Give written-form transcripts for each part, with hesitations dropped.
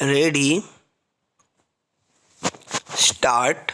Ready start.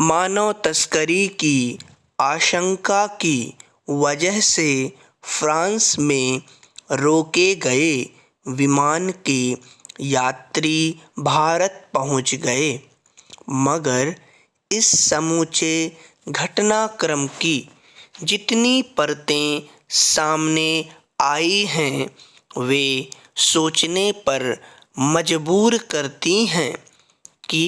मानव तस्करी की आशंका की वजह से फ्रांस में रोके गए विमान के यात्री भारत पहुंच गए, मगर इस समूचे घटनाक्रम की जितनी परतें सामने आई हैं वे सोचने पर मजबूर करती हैं कि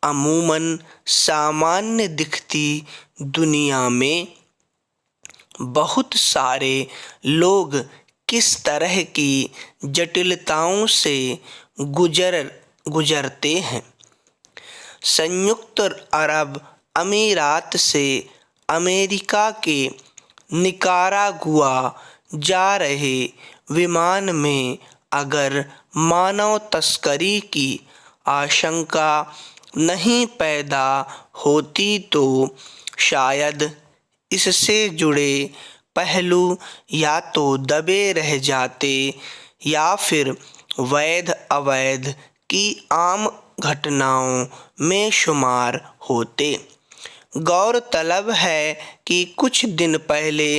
अमूमन सामान्य दिखती दुनिया में बहुत सारे लोग किस तरह की जटिलताओं से गुजरते हैं। संयुक्त अरब अमीरात से अमेरिका के निकारागुआ जा रहे विमान में अगर मानव तस्करी की आशंका नहीं पैदा होती तो शायद इससे जुड़े पहलू या तो दबे रह जाते या फिर वैध अवैध की आम घटनाओं में शुमार होते। गौरतलब है कि कुछ दिन पहले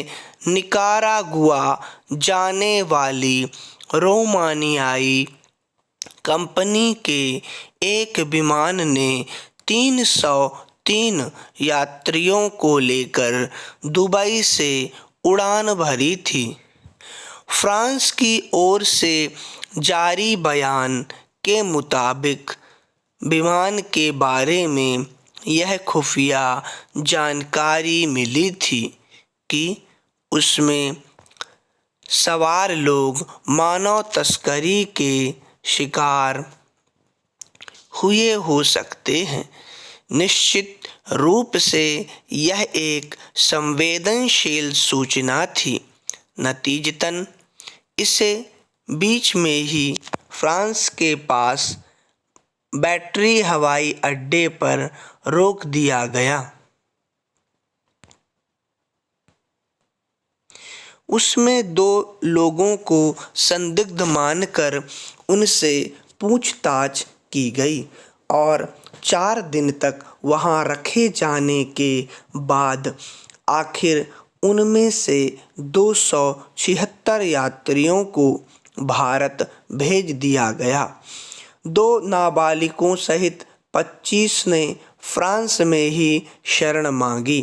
निकारागुआ जाने वाली रोमानियाई कंपनी के एक विमान ने 303 यात्रियों को लेकर दुबई से उड़ान भरी थी। फ्रांस की ओर से जारी बयान के मुताबिक विमान के बारे में यह खुफिया जानकारी मिली थी कि उसमें सवार लोग मानव तस्करी के शिकार हुए हो सकते हैं। निश्चित रूप से यह एक संवेदनशील सूचना थी। नतीजतन इसे बीच में ही फ्रांस के पास बैटरी हवाई अड्डे पर रोक दिया गया। उसमें 2 लोगों को संदिग्ध मानकर उनसे पूछताछ की गई और 4 दिन तक वहां रखे जाने के बाद आखिर उनमें से 276 यात्रियों को भारत भेज दिया गया। 2 नाबालिगों सहित 25 ने फ्रांस में ही शरण मांगी।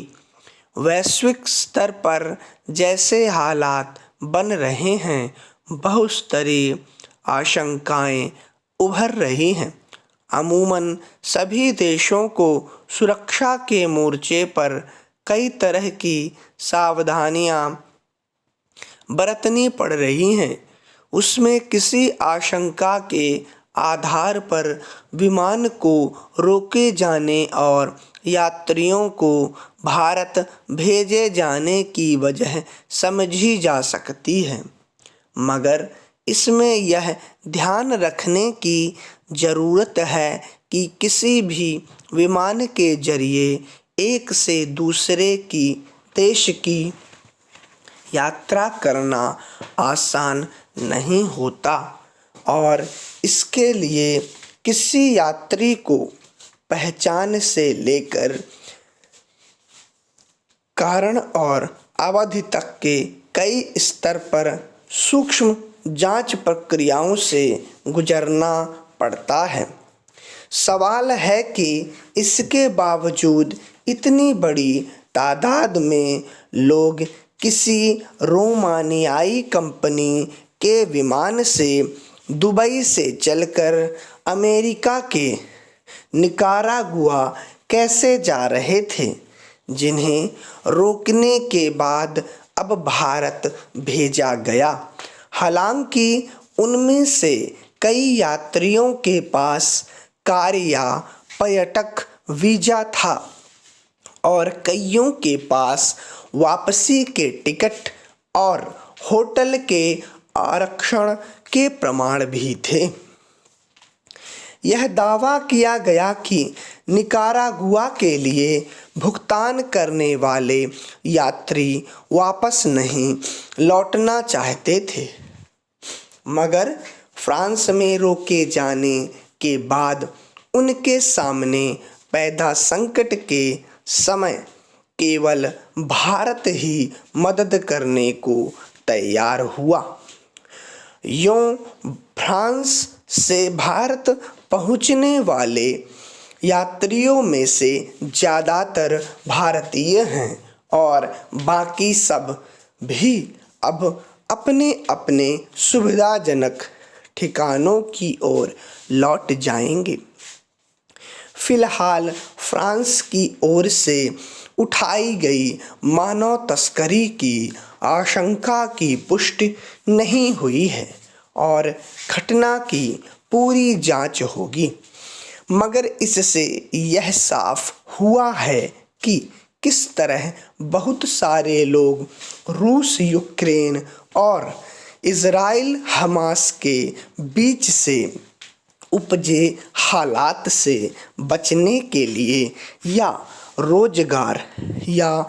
वैश्विक स्तर पर जैसे हालात बन रहे हैं, बहुस्तरीय आशंकाएं उभर रही हैं। अमूमन सभी देशों को सुरक्षा के मोर्चे पर कई तरह की सावधानियां बरतनी पड़ रही हैं। उसमें किसी आशंका के आधार पर विमान को रोके जाने और यात्रियों को भारत भेजे जाने की वजह समझी जा सकती है, मगर इसमें यह ध्यान रखने की ज़रूरत है कि किसी भी विमान के जरिए एक से दूसरे की देश की यात्रा करना आसान नहीं होता और इसके लिए किसी यात्री को पहचान से लेकर कारण और अवधि तक के कई स्तर पर सूक्ष्म जांच प्रक्रियाओं से गुजरना पड़ता है। सवाल है कि इसके बावजूद इतनी बड़ी तादाद में लोग किसी रोमानियाई कंपनी के विमान से दुबई से चलकर अमेरिका के निकारागुआ कैसे जा रहे थे, जिन्हें रोकने के बाद अब भारत भेजा गया। हालांकि उनमें से कई यात्रियों के पास कार या पर्यटक वीज़ा था और कईयों के पास वापसी के टिकट और होटल के आरक्षण के प्रमाण भी थे। यह दावा किया गया कि निकारागुआ के लिए भुगतान करने वाले यात्री वापस नहीं लौटना चाहते थे, मगर फ्रांस में रोके जाने के बाद उनके सामने पैदा संकट के समय केवल भारत ही मदद करने को तैयार हुआ। यूं फ्रांस से भारत पहुंचने वाले यात्रियों में से ज़्यादातर भारतीय हैं और बाकी सब भी अब अपने अपने सुविधाजनक ठिकानों की ओर लौट जाएंगे। फिलहाल फ्रांस की ओर से उठाई गई मानव तस्करी की आशंका की पुष्टि नहीं हुई है और घटना की पूरी जांच होगी, मगर इससे यह साफ हुआ है कि किस तरह बहुत सारे लोग रूस यूक्रेन और इज़राइल हमास के बीच से उपजे हालात से बचने के लिए या रोजगार या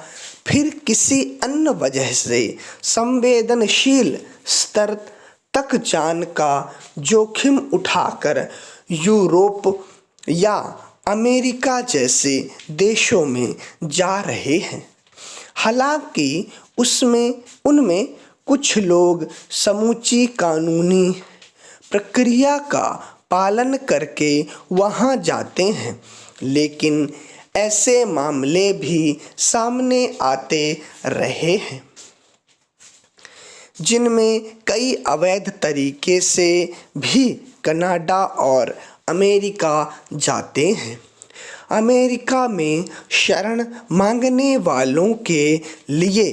फिर किसी अन्य वजह से संवेदनशील स्तर तक जान का जोखिम उठाकर यूरोप या अमेरिका जैसे देशों में जा रहे हैं। हालांकि उनमें कुछ लोग समूची कानूनी प्रक्रिया का पालन करके वहां जाते हैं, लेकिन ऐसे मामले भी सामने आते रहे हैं जिनमें कई अवैध तरीके से भी कनाडा और अमेरिका जाते हैं। अमेरिका में शरण मांगने वालों के लिए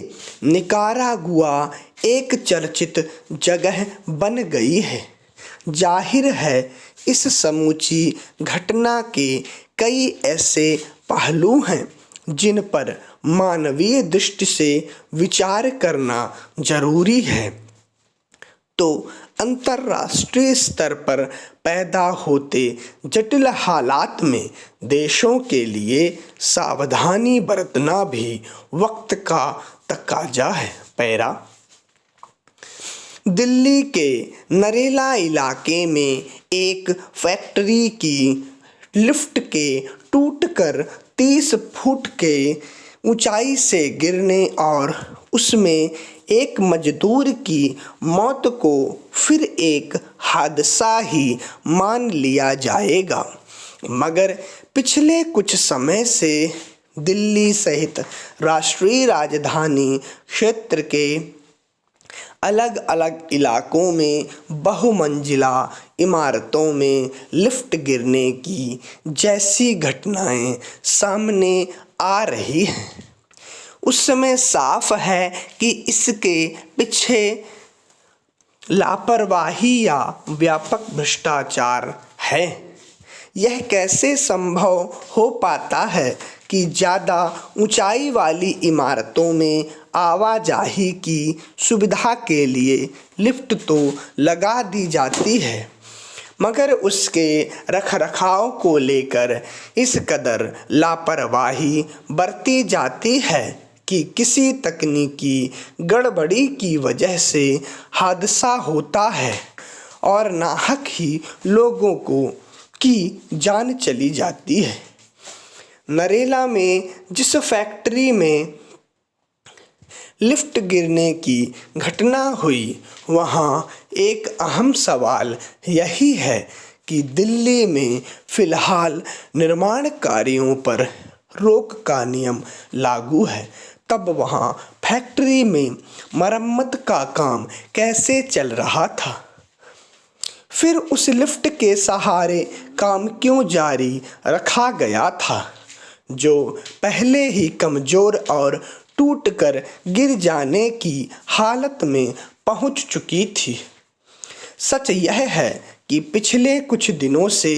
निकारागुआ एक चर्चित जगह बन गई है। जाहिर है इस समूची घटना के कई ऐसे पहलू हैं जिन पर मानवीय दृष्टि से विचार करना जरूरी है। तो अंतर्राष्ट्रीय स्तर पर पैदा होते जटिल हालात में देशों के लिए सावधानी बरतना भी वक्त का तकाजा है। पैरा दिल्ली के नरेला इलाके में एक फैक्ट्री की लिफ्ट के टूटकर 30 फुट के ऊंचाई से गिरने और उसमें एक मजदूर की मौत को फिर एक हादसा ही मान लिया जाएगा, मगर पिछले कुछ समय से दिल्ली सहित राष्ट्रीय राजधानी क्षेत्र के अलग अलग इलाकों में बहुमंजिला इमारतों में लिफ्ट गिरने की जैसी घटनाएं सामने आ रही हैं। उस समय साफ है कि इसके पीछे लापरवाही या व्यापक भ्रष्टाचार है। यह कैसे संभव हो पाता है कि ज़्यादा ऊंचाई वाली इमारतों में आवाजाही की सुविधा के लिए लिफ्ट तो लगा दी जाती है, मगर उसके रखरखाव को लेकर इस कदर लापरवाही बरती जाती है कि किसी तकनीकी गड़बड़ी की वजह से हादसा होता है और नाहक ही लोगों की जान चली जाती है। नरेला में जिस फैक्ट्री में लिफ्ट गिरने की घटना हुई, वहाँ एक अहम सवाल यही है कि दिल्ली में फिलहाल निर्माण कार्यों पर रोक का नियम लागू है, तब वहाँ फैक्ट्री में मरम्मत का काम कैसे चल रहा था? फिर उस लिफ्ट के सहारे काम क्यों जारी रखा गया था, जो पहले ही कमज़ोर और टूटकर गिर जाने की हालत में पहुंच चुकी थी? सच यह है कि पिछले कुछ दिनों से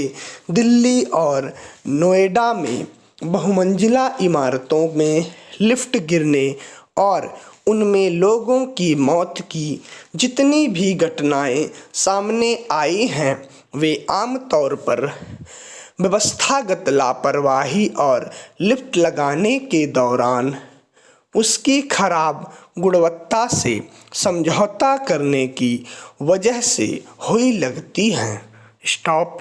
दिल्ली और नोएडा में बहुमंजिला इमारतों में लिफ्ट गिरने और उनमें लोगों की मौत की जितनी भी घटनाएं सामने आई हैं, वे आम तौर पर व्यवस्थागत लापरवाही और लिफ्ट लगाने के दौरान उसकी खराब गुणवत्ता से समझौता करने की वजह से हुई लगती हैं। स्टॉप।